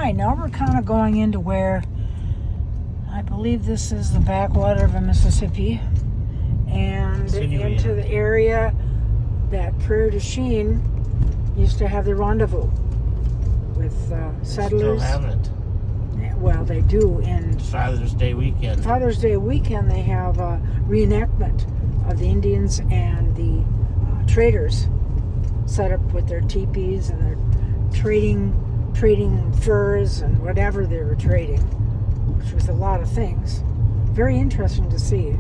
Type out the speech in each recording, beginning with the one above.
right, now we're kind of going into where I believe this is the backwater of the Mississippi and into the area that Prairie to Chein used to have the rendezvous with settlers. They still have it. Well, they do in Father's Day weekend. Father's Day weekend, they have a reenactment of the Indians and the traders set up with their teepees, and they're trading furs and whatever they were trading, which was a lot of things. Very interesting to see.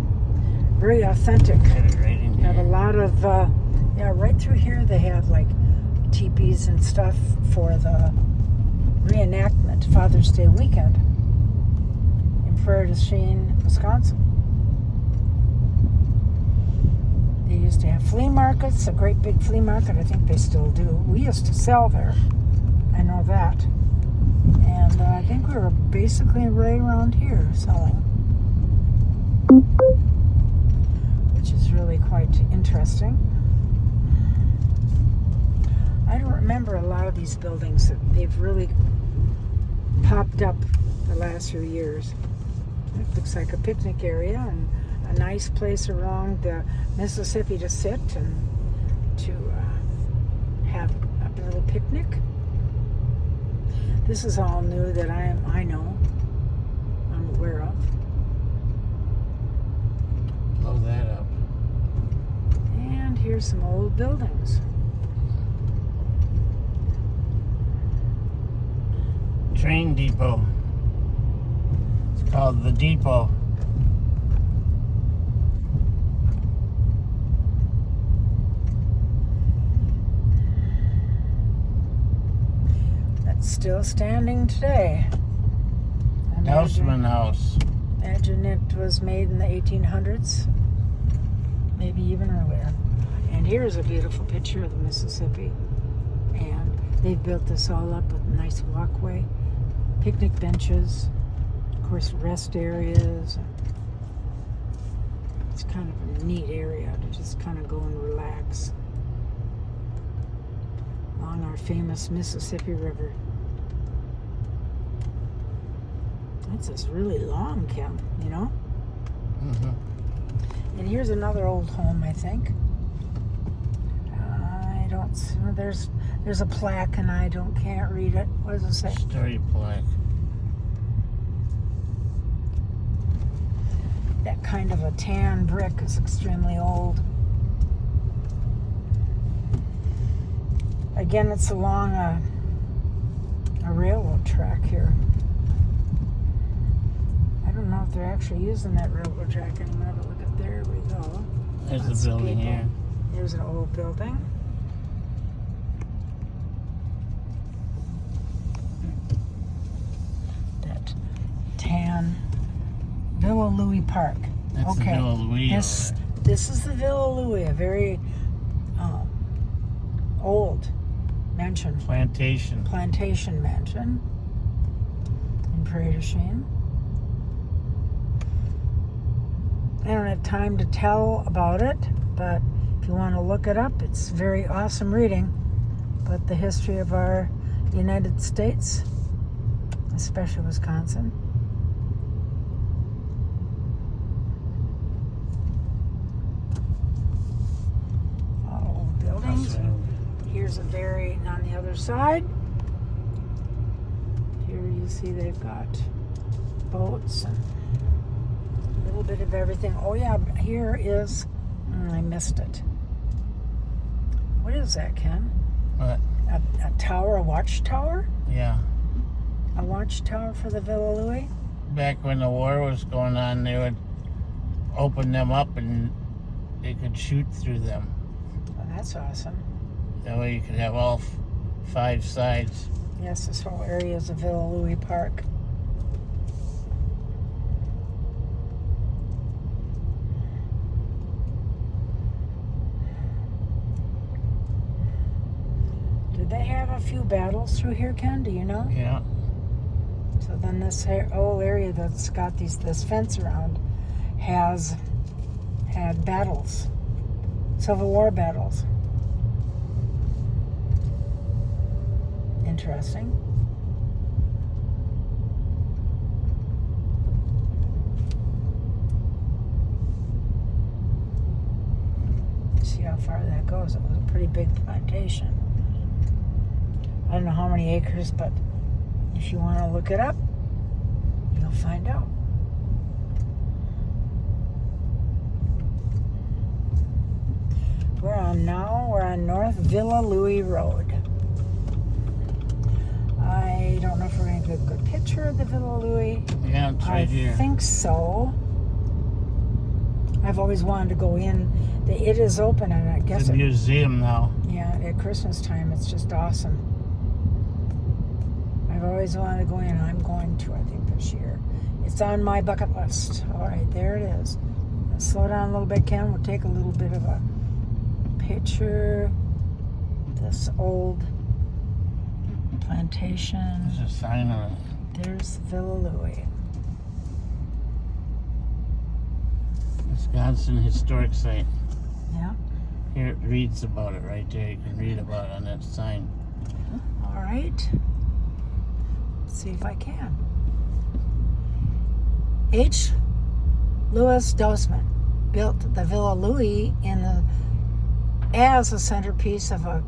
Very authentic. They have a lot of, right through here they have like teepees and stuff for the reenactment, Father's Day weekend in Prairie to Chein, Wisconsin. They used to have flea markets, a great big flea market. I think they still do. We used to sell there. I know that. And I think we were basically right around here selling, which is really quite interesting. I don't remember a lot of these buildings that they've really popped up the last few years. It looks like a picnic area and a nice place around the Mississippi to sit and to have a little picnic. This is all new that I'm aware of. Blow that up. And here's some old buildings. Train depot. It's called the depot. That's still standing today. Houseman House. Imagine it was made in the 1800s, maybe even earlier. And here's a beautiful picture of the Mississippi. And they've built this all up with a nice walkway, picnic benches, of course, rest areas. It's kind of a neat area to just kind of go and relax along our famous Mississippi River. That's just really long, Kim, you know? Mm-hmm. And here's another old home, I think. I don't see, there's a plaque and I can't read it. What does it say? Story plaque. That kind of a tan brick is extremely old. Again, it's along a railroad track here. I don't know if they're actually using that railroad track anymore, but look at, there we go. There's Lots the of building people. here. Here's an old building. That tan Villa Louis Park. That's okay. the Villa Louis. This is the Villa Louis, a very old mansion. Plantation mansion in Prairie to Chein. I don't have time to tell about it, but if you want to look it up, it's very awesome reading. But the history of our United States, especially Wisconsin. All old buildings. Here's a on the other side. Here you see they've got boats and a little bit of everything. Oh yeah, here is, I missed it. What is that, Ken? What? A tower, a watchtower? Yeah. A watchtower for the Villa Louis? Back when the war was going on, they would open them up and they could shoot through them. Oh, that's awesome. That way you could have all 5 sides. Yes, this whole area is a Villa Louis Park. Did they have a few battles through here, Ken? Do you know? Yeah. So then this whole area that's got this fence around has had battles, Civil War battles. Interesting. far that goes. It was a pretty big plantation. I don't know how many acres, but if you want to look it up, you'll find out. We're on North Villa Louis Road. I don't know if we're going to get a good picture of the Villa Louis. Yeah, it's right here. I think so. I've always wanted to go in. It is open, and I guess It's a museum now. Yeah, at Christmas time, it's just awesome. I've always wanted to go in. I'm going to, I think, this year. It's on my bucket list. All right, there it is. Let's slow down a little bit, Ken. We'll take a little bit of a picture. This old plantation. There's a sign on it. There's Villa Louis. Wisconsin Historic Site. Yeah. Here it reads about it right there. You can read about it on that sign. All right. Let's see if I can. H. Louis Dousman built the Villa Louis as a centerpiece of a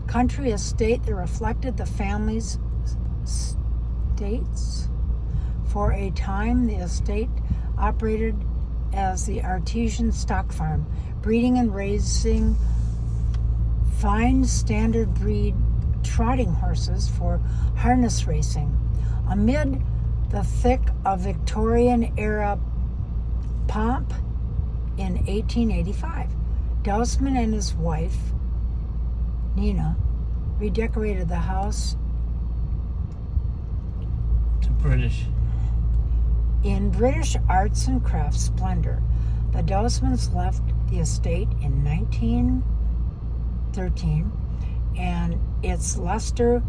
country estate that reflected the family's states. For a time, the estate operated as the artesian stock farm, breeding and raising fine standard breed trotting horses for harness racing. Amid the thick of Victorian-era pomp in 1885, Dousman and his wife, Nina, redecorated the house To British. in British arts and crafts splendor. The Dousmans left the estate in 1913, and its luster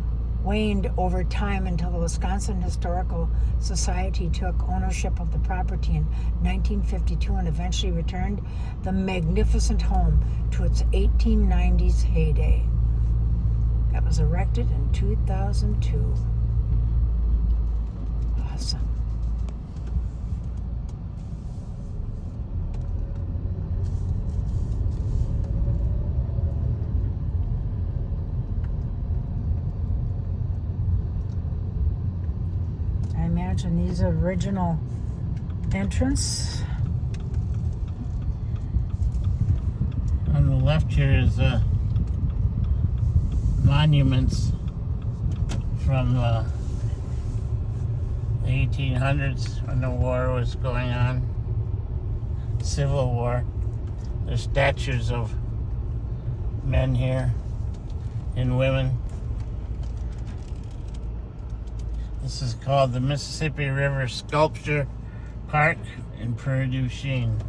waned over time until the Wisconsin Historical Society took ownership of the property in 1952 and eventually returned the magnificent home to its 1890s heyday. That was erected in 2002. Awesome. I imagine these are original entrance. On the left here is monuments from the 1800s when the war was going on, Civil War. There's statues of men here and women. This is called the Mississippi River Sculpture Park in Prairie, Chein.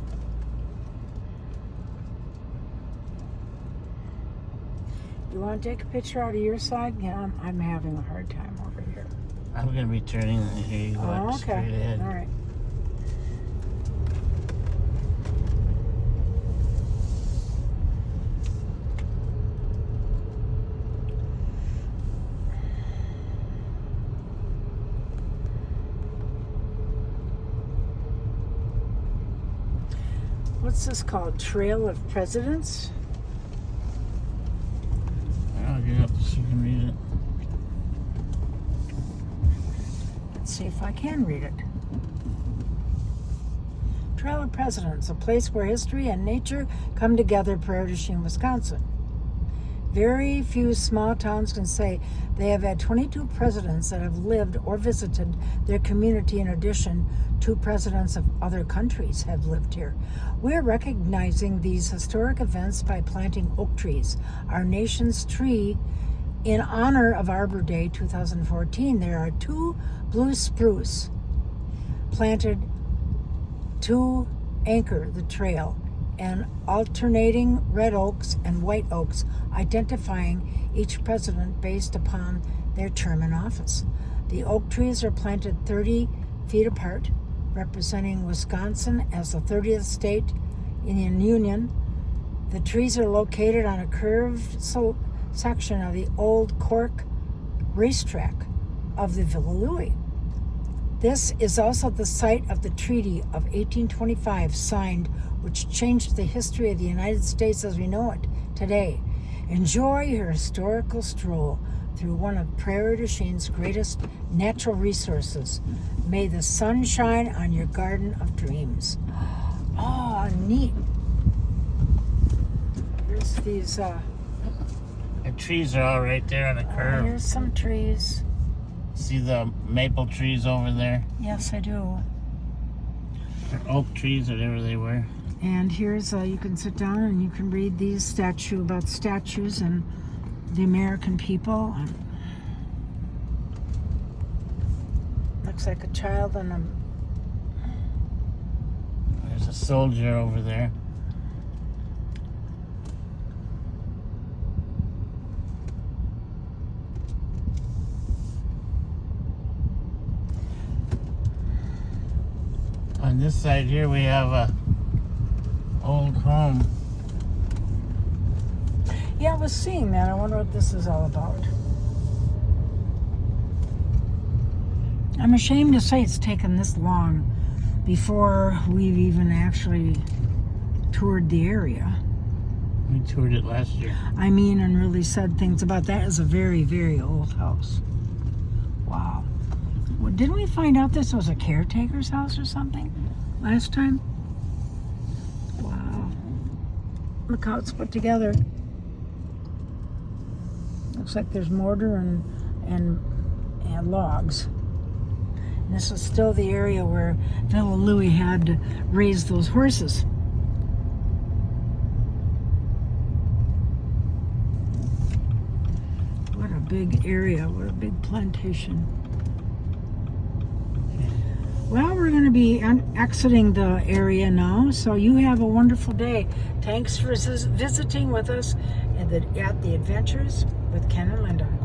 You want to take a picture out of your side? Yeah, I'm having a hard time over here. I'm going to be turning here. You go Oh, straight okay. ahead. All right. What's this called? Trail of Presidents? I'll get up so you can read it. Let's see if I can read it. Trail of Presidents, a place where history and nature come together, Prairie, Chein, Wisconsin. Very few small towns can say they have had 22 presidents that have lived or visited their community. In addition, 2 presidents of other countries have lived here. We're recognizing these historic events by planting oak trees, our nation's tree, in honor of Arbor Day 2014. There are 2 blue spruce planted to anchor the trail, and alternating red oaks and white oaks, identifying each president based upon their term in office. The oak trees are planted 30 feet apart, representing Wisconsin as the 30th state in the Union. The trees are located on a curved section of the old Cork racetrack of the Villa Louis. This is also the site of the Treaty of 1825 signed, which changed the history of the United States as we know it today. Enjoy your historical stroll through one of Prairie to Chein's greatest natural resources. May the sun shine on your garden of dreams. Oh, neat. Here's these, The trees are all right there on the curve. here's some trees. See the maple trees over there? Yes, I do. Or oak trees, whatever they were. And here's, you can sit down and you can read these about statues and the American people. Looks like a child and There's a soldier over there. On this side here we have a old home. yeah, I was seeing that. I wonder what this is all about. I'm ashamed to say it's taken this long before we've even actually toured the area. We toured it last year. I mean, and really said things about that. Is a very, very old house. Wow. Well, didn't we find out this was a caretaker's house or something last time? Wow. Look how it's put together. Looks like there's mortar and logs. And this is still the area where Villa Louie had to raise those horses. What a big area. What a big plantation. Well, we're going to be exiting the area now, so you have a wonderful day. Thanks for visiting with us at the Adventures with Ken and Linda.